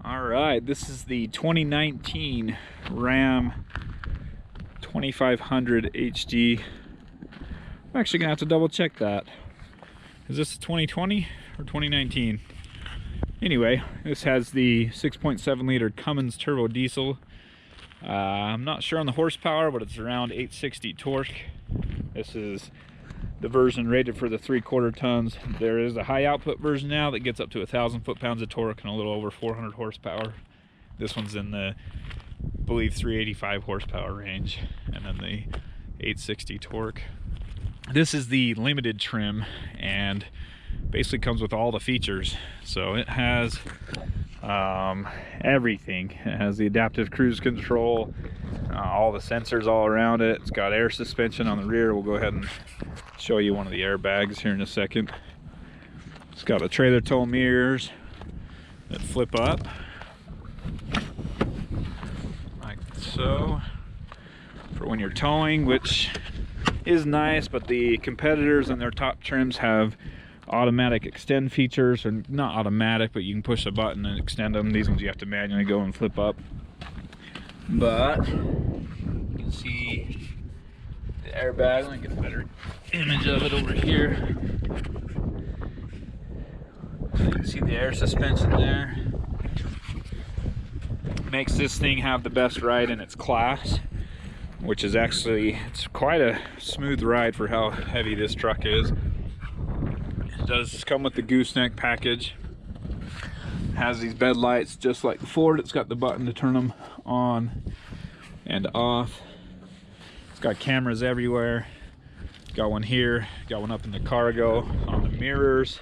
All right, this is the 2019 Ram 2500 HD. I'm actually gonna have to double check that. Is this 2020 or 2019? Anyway, this has the 6.7 liter Cummins Turbo diesel. I'm not sure on the horsepower, but it's around 860 torque. This is the version rated for the 3/4 tons. There is a high output version now that gets up to 1,000 foot-pounds of torque and a little over 400 horsepower. This one's in the, I believe, 385 horsepower range, and then the 860 torque. This is the limited trim and basically comes with all the features. So it has everything. It has the adaptive cruise control, all the sensors all around it. It's got air suspension on the rear. We'll go ahead and show you one of the airbags here in a second. It's got the trailer tow mirrors that flip up like so for when you're towing, which is nice, but the competitors and their top trims have automatic extend features, or not automatic, but you can push a button and extend them. These ones you have to manually go and flip up. But you can see the airbag. Let me get a better image of it over here. So you can see the air suspension there. Makes this thing have the best ride in its class, which is actually, it's quite a smooth ride for how heavy this truck is. It does come with the gooseneck package. It has these bed lights just like the Ford. It's got the button to turn them on and off. It's got cameras everywhere. Got one here, got one up in the cargo, on the mirrors,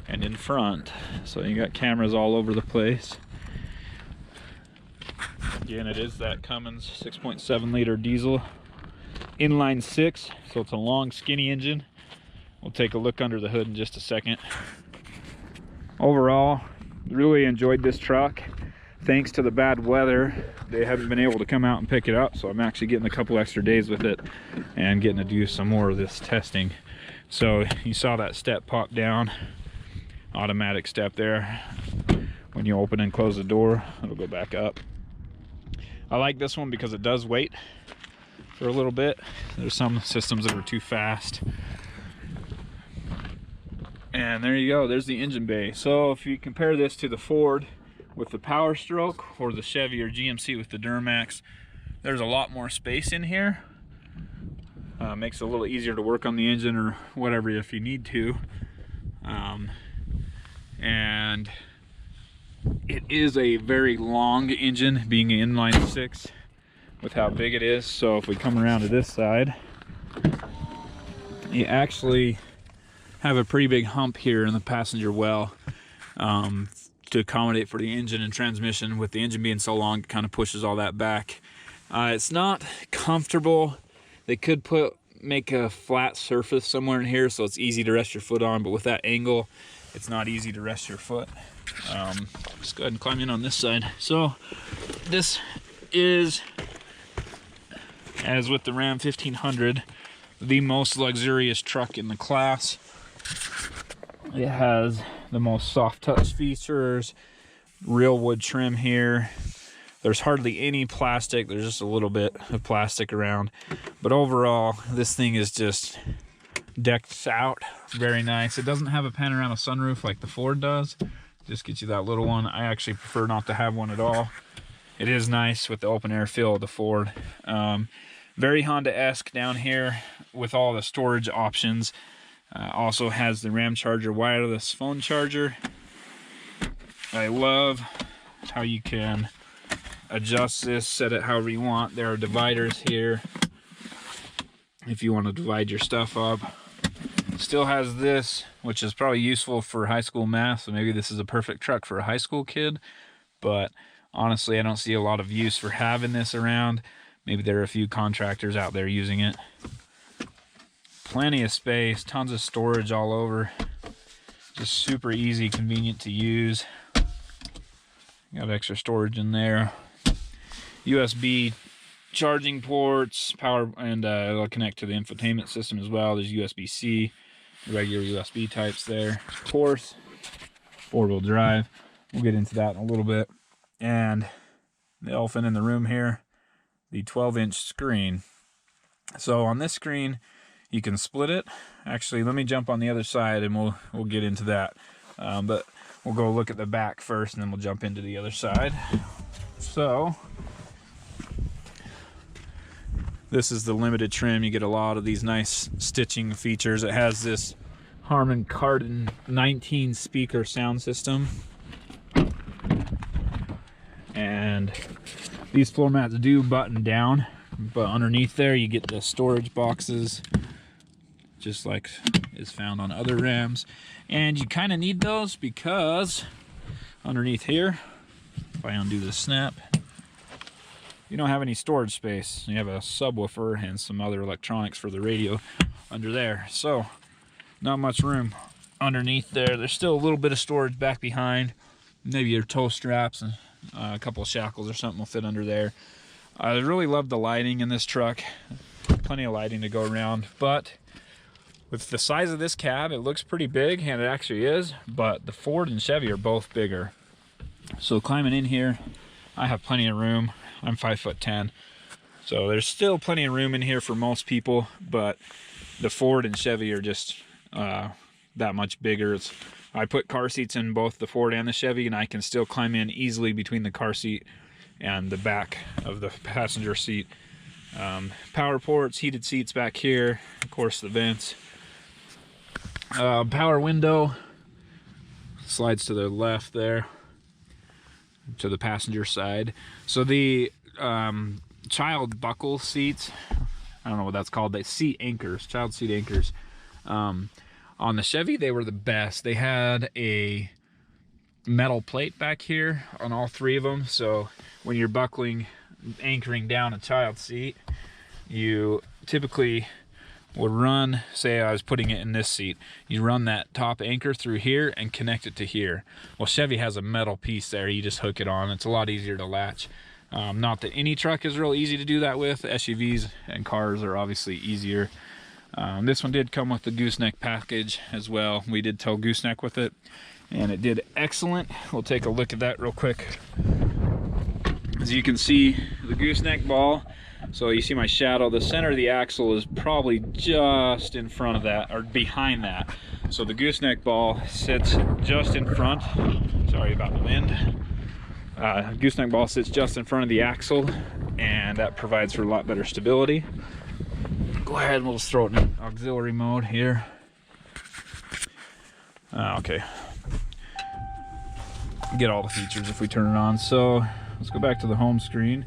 and in front. So you got cameras all over the place. Again, it is that Cummins 6.7 liter diesel, inline 6, so it's a long, skinny engine. We'll take a look under the hood in just a second. Overall, really enjoyed this truck. Thanks to the bad weather, they haven't been able to come out and pick it up, so I'm actually getting a couple extra days with it and getting to do some more of this testing. So you saw that step pop down, automatic step there. When you open and close the door, it'll go back up. I like this one because it does wait for a little bit. There's some systems that are too fast. And there you go, there's the engine bay. So if you compare this to the Ford with the Power Stroke, or the Chevy or GMC with the Duramax, there's a lot more space in here. Makes it a little easier to work on the engine or whatever if you need to. And it is a very long engine, being an inline 6 with how big it is. So if we come around to this side, you actually have a pretty big hump here in the passenger well, to accommodate for the engine and transmission. With the engine being so long, it kind of pushes all that back. It's not comfortable. They could make a flat surface somewhere in here so it's easy to rest your foot on, but with that angle, it's not easy to rest your foot. Let's go ahead and climb in on this side. So this is, as with the Ram 1500, the most luxurious truck in the class. It has the most soft touch features, real wood trim here. There's hardly any plastic. There's just a little bit of plastic around, but overall this thing is just decked out very nice. It doesn't have a panoramic sunroof like the Ford does. Just gets you that little one. I actually prefer not to have one at all. It is nice with the open air feel of the Ford. Very Honda-esque down here with all the storage options. Also has the Ram charger wireless phone charger. I love how you can adjust this, set it however you want. There are dividers here if you want to divide your stuff up. Still has this, which is probably useful for high school math, so maybe this is a perfect truck for a high school kid, but honestly I don't see a lot of use for having this around. Maybe there are a few contractors out there using it. Plenty of space, tons of storage all over. Just super easy, convenient to use. Got extra storage in there. USB charging ports, power, and it'll connect to the infotainment system as well. There's USB-C, regular USB types there. Of course, four-wheel drive. We'll get into that in a little bit. and the elephant in the room here, the 12-inch screen. So on this screen, you can split it. Actually, let me jump on the other side and we'll get into that. But we'll go look at the back first, and then we'll jump into the other side. So this is the limited trim. You get a lot of these nice stitching features. It has this Harman Kardon 19 speaker sound system. And these floor mats do button down, but underneath there you get the storage boxes, just like is found on other Rams. And you kind of need those because underneath here, if I undo the snap, you don't have any storage space. You have a subwoofer and some other electronics for the radio under there. So not much room underneath there. There's still a little bit of storage back behind. Maybe your toe straps and a couple of shackles or something will fit under there. I really love the lighting in this truck. Plenty of lighting to go around, but with the size of this cab, it looks pretty big, and it actually is, but the Ford and Chevy are both bigger. So climbing in here, I have plenty of room. I'm 5'10", so there's still plenty of room in here for most people, but the Ford and Chevy are just that much bigger. I put car seats in both the Ford and the Chevy, and I can still climb in easily between the car seat and the back of the passenger seat. Power ports, heated seats back here, of course the vents. Power window slides to the left there, to the passenger side. So the child buckle seats, I don't know what that's called, they seat anchors, child seat anchors. On the Chevy, they were the best. They had a metal plate back here on all three of them, so when you're buckling, anchoring down a child seat, you typically would run, say I was putting it in this seat, you run that top anchor through here and connect it to here. Well, Chevy has a metal piece there, you just hook it on. It's a lot easier to latch. Not that any truck is real easy to do that with. SUVs and cars are obviously easier. This one did come with the Gooseneck package as well. We did tow Gooseneck with it, and it did excellent. We'll take a look at that real quick. As you can see, the Gooseneck ball, so you see my shadow, the center of the axle is probably just in front of that, or behind that. So the Gooseneck ball sits just in front. Sorry about the wind. Gooseneck ball sits just in front of the axle, and that provides for a lot better stability. Go ahead and we'll just throw it in auxiliary mode here. Okay. Get all the features if we turn it on. So let's go back to the home screen.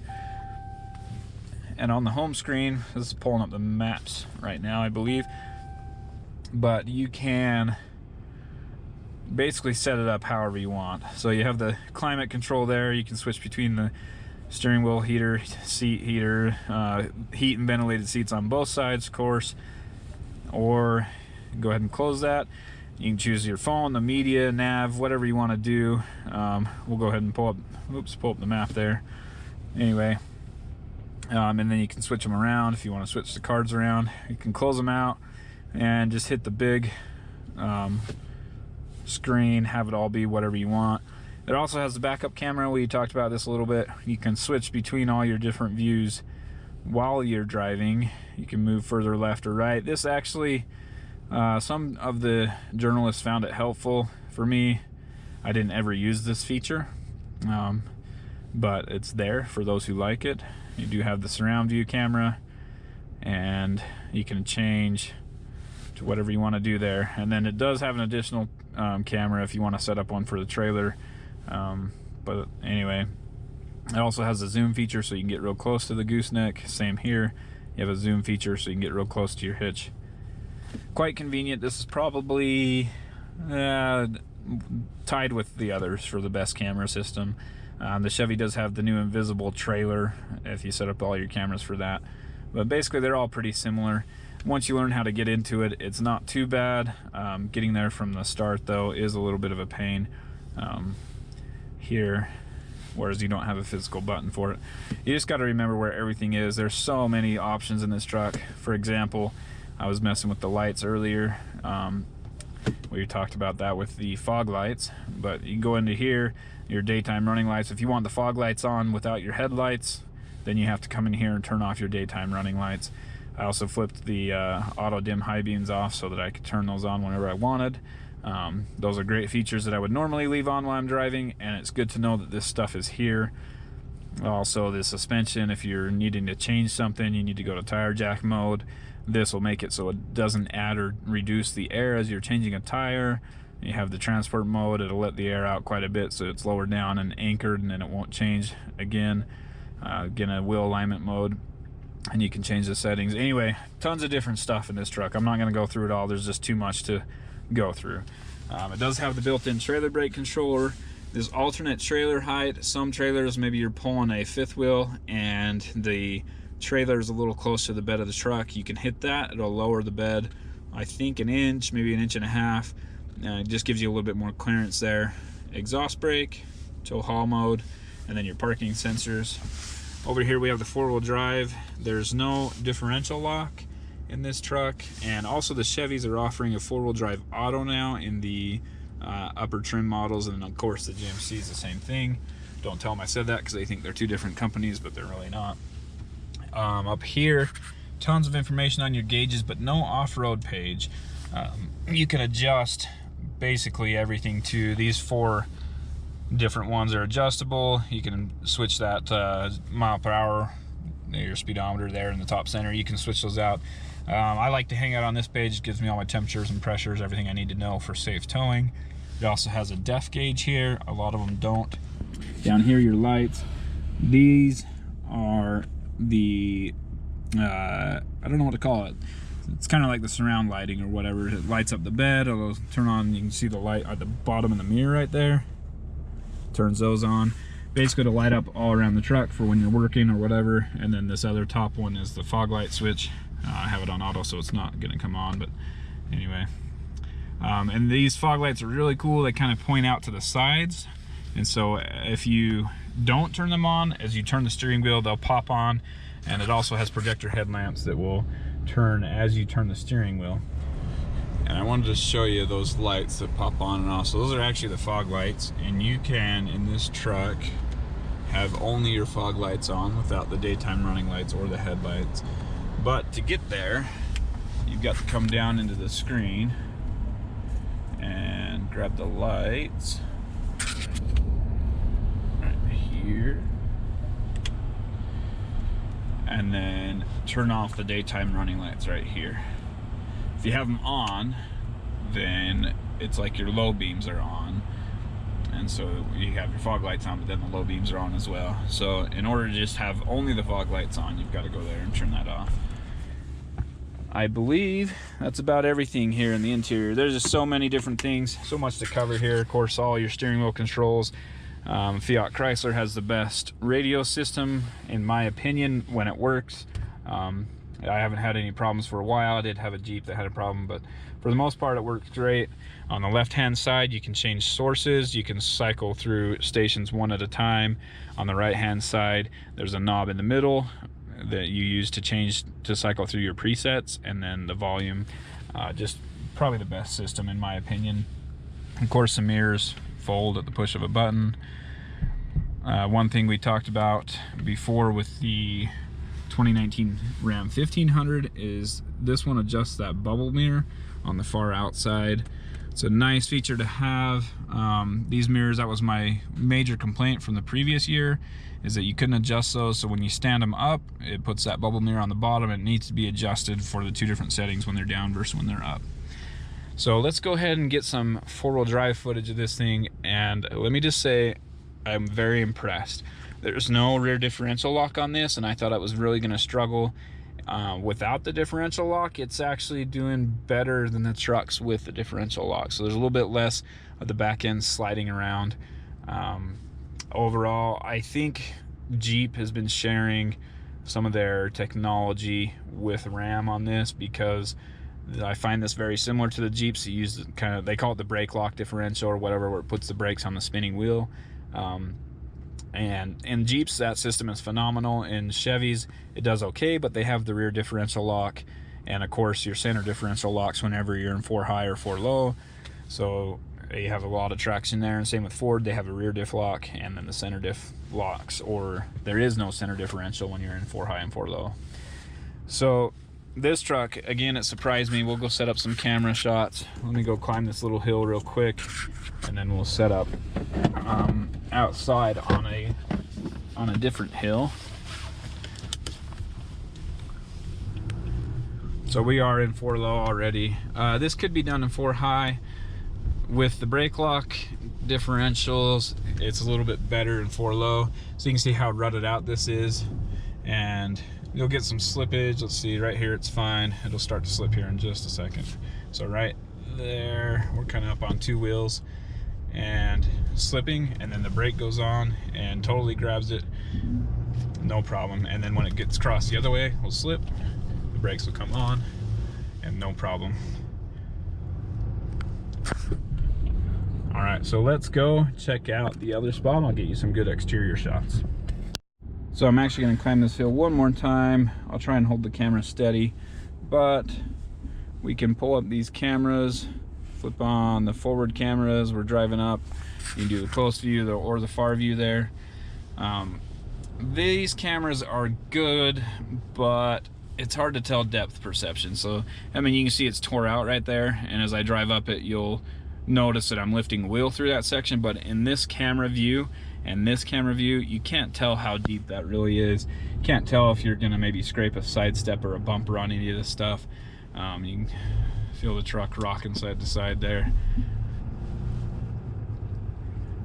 And on the home screen, this is pulling up the maps right now, I believe. But you can basically set it up however you want. So you have the climate control there. You can switch between the steering wheel heater, seat heater, heat and ventilated seats on both sides, of course. Or go ahead and close that. You can choose your phone, the media, nav, whatever you want to do. We'll go ahead and pull up the map there. Anyway, and then you can switch them around if you want to switch the cards around. You can close them out and just hit the big screen, have it all be whatever you want. It also has the backup camera. We talked about this a little bit. You can switch between all your different views while you're driving. You can move further left or right. This actually, some of the journalists found it helpful. For me, I didn't ever use this feature, but it's there for those who like it. You do have the surround view camera, and you can change to whatever you want to do there. And then it does have an additional camera if you want to set up one for the trailer. But anyway, it also has a zoom feature, so you can get real close to the Gooseneck. Same here, you have a zoom feature so you can get real close to your hitch. Quite convenient. This is probably tied with the others for the best camera system. The Chevy does have the new invisible trailer if you set up all your cameras for that, but basically they're all pretty similar. Once you learn how to get into it, it's not too bad. Getting there from the start though is a little bit of a pain here, whereas you don't have a physical button for it. You just got to remember where everything is. There's so many options in this truck. For example, I was messing with the lights earlier. We talked about that with the fog lights, but you can go into here, your daytime running lights. If you want the fog lights on without your headlights, then you have to come in here and turn off your daytime running lights. I also flipped the auto dim high beams off so that I could turn those on whenever I wanted. Those are great features that I would normally leave on while I'm driving, and it's good to know that this stuff is here. Also, the suspension, if you're needing to change something, you need to go to tire jack mode. This will make it so it doesn't add or reduce the air as you're changing a tire. You have the transport mode, it'll let the air out quite a bit so it's lowered down and anchored, and then it won't change again. Again, a wheel alignment mode, and you can change the settings. Anyway, tons of different stuff in this truck. I'm not going to go through it all, there's just too much to go through. It does have the built-in trailer brake controller. This alternate trailer height. Some trailers, maybe you're pulling a fifth wheel and the trailer is a little close to the bed of the truck. You can hit that, it'll lower the bed, I think an inch, maybe an inch and a half. It just gives you a little bit more clearance there. Exhaust brake, tow haul mode, and then your parking sensors. Over here we have the four-wheel drive. There's no differential lock in this truck, and also the Chevys are offering a four-wheel drive auto now in the upper trim models, and of course the GMC is the same thing. Don't tell them I said that because they think they're two different companies, but they're really not. Up here, tons of information on your gauges, but no off-road page. You can adjust basically everything to these four different ones are adjustable. You can switch that mile per hour, your speedometer there in the top center. You can switch those out. I like to hang out on this page. It gives me all my temperatures and pressures, everything I need to know for safe towing. It also has a depth gauge here. A lot of them don't. Down here, your lights. These are the, I don't know what to call it. It's kind of like the surround lighting or whatever. It lights up the bed. It'll turn on, you can see the light at the bottom of the mirror right there. Turns those on. Basically to light up all around the truck for when you're working or whatever. And then this other top one is the fog light switch. I have it on auto, so it's not going to come on, but anyway. And these fog lights are really cool. They kind of point out to the sides. And so if you don't turn them on, as you turn the steering wheel, they'll pop on. And it also has projector headlamps that will turn as you turn the steering wheel. And I wanted to show you those lights that pop on and off. So those are actually the fog lights, and you can, in this truck, have only your fog lights on without the daytime running lights or the headlights. But to get there, you've got to come down into the screen and grab the lights right here, and then turn off the daytime running lights right here. If you have them on, then it's like your low beams are on, and so you have your fog lights on, but then the low beams are on as well. So in order to just have only the fog lights on, you've got to go there and turn that off. I believe that's about everything here in the interior. There's just so many different things, so much to cover here. Of course, all your steering wheel controls. Fiat Chrysler has the best radio system, in my opinion, when it works. I haven't had any problems for a while. I did have a Jeep that had a problem, but for the most part it works great. On the left hand side, you can change sources. You can cycle through stations one at a time. On the right hand side, there's a knob in the middle that you use to cycle through your presets, and then the volume. Just probably the best system in my opinion. Of course, the mirrors fold at the push of a button. One thing we talked about before with the 2019 Ram 1500 is this one adjusts that bubble mirror on the far outside. It's a nice feature to have. These mirrors, that was my major complaint from the previous year, is that you couldn't adjust those. So when you stand them up, it puts that bubble mirror on the bottom. It needs to be adjusted for the two different settings when they're down versus when they're up. So let's go ahead and get some four-wheel drive footage of this thing, and let me just say I'm very impressed. There's no rear differential lock on this, and I thought I was really going to struggle without the differential lock. It's actually doing better than the trucks with the differential lock. So there's a little bit less of the back end sliding around. Overall, I think Jeep has been sharing some of their technology with Ram on this, because I find this very similar to the Jeeps. You use kind of, they call it the brake lock differential or whatever, where it puts the brakes on the spinning wheel. And in Jeeps, that system is phenomenal. In Chevys, it does okay, but they have the rear differential lock. And of course your center differential locks whenever you're in 4 high or 4 low, so you have a lot of traction there. And same with Ford, they have a rear diff lock and then the center diff locks, or there is no center differential when you're in 4 high and 4 low. So this truck, again, it surprised me. We'll go set up some camera shots. Let me go climb this little hill real quick, and then we'll set up outside on a different hill. So we are in 4 low already. This could be done in 4 high. With the brake lock differentials, it's a little bit better in 4 low. So you can see how rutted out this is, and you'll get some slippage. Let's see, right here it's fine. It'll start to slip here in just a second. So right there, we're kind of up on 2 wheels and slipping, and then the brake goes on and totally grabs it, no problem. And then when it gets across the other way, we'll slip, the brakes will come on, and no problem. All right, so let's go check out the other spot and I'll get you some good exterior shots. So I'm actually gonna climb this hill one more time. I'll try and hold the camera steady, but we can pull up these cameras, flip on the forward cameras. We're driving up. You can do the close view or the far view there. These cameras are good, but it's hard to tell depth perception. So, I mean, you can see it's tore out right there, and as I drive up it, you'll notice that I'm lifting the wheel through that section. But in this camera view and this camera view, you can't tell how deep that really is. You can't tell if you're gonna maybe scrape a side step or a bumper on any of this stuff. You can feel the truck rocking side to side there.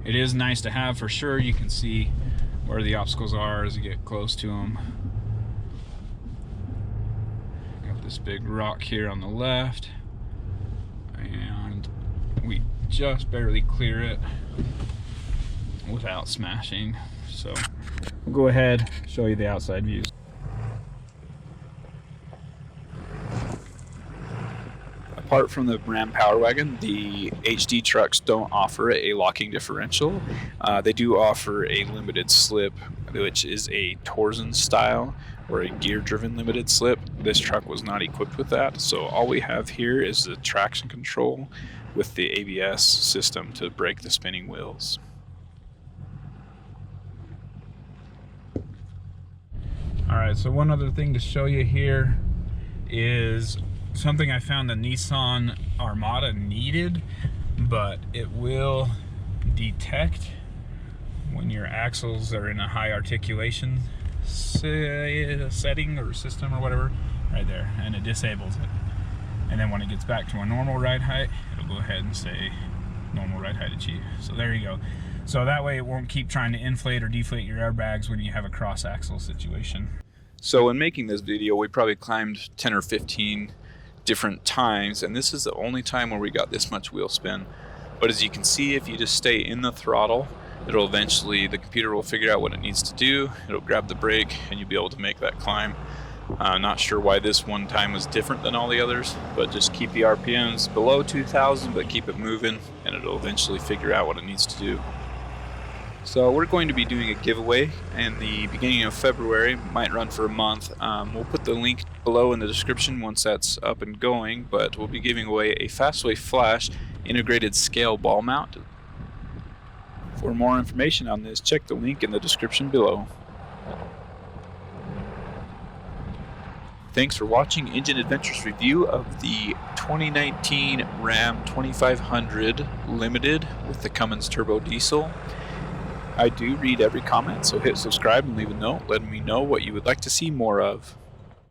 It is nice to have for sure. You can see where the obstacles are as you get close to them. Got this big rock here on the left, and we just barely clear it without smashing. So we'll go ahead, show you the outside views. Apart from the Ram Power Wagon, the HD trucks don't offer a locking differential. They do offer a limited slip, which is a Torsen style or a gear-driven limited slip. This truck was not equipped with that, so all we have here is the traction control with the ABS system to brake the spinning wheels. Alright, so one other thing to show you here is something I found the Nissan Armada needed, but it will detect when your axles are in a high articulation setting or system or whatever, right there, and it disables it. And then when it gets back to a normal ride height, it'll go ahead and say normal ride height achieved. So there you go. So that way it won't keep trying to inflate or deflate your airbags when you have a cross axle situation. So in making this video, we probably climbed 10 or 15 different times, and this is the only time where we got this much wheel spin. But as you can see, if you just stay in the throttle, it'll eventually, the computer will figure out what it needs to do, it'll grab the brake, and you'll be able to make that climb. Not sure why this one time was different than all the others, but just keep the RPMs below 2,000, but keep it moving, and it'll eventually figure out what it needs to do. So we're going to be doing a giveaway in the beginning of February, might run for a month. We'll put the link below in the description once that's up and going, but we'll be giving away a Fastway Flash integrated scale ball mount. For more information on this, check the link in the description below. Thanks for watching Engine Adventures review of the 2019 Ram 2500 Limited with the Cummins Turbo Diesel. I do read every comment, so hit subscribe and leave a note letting me know what you would like to see more of.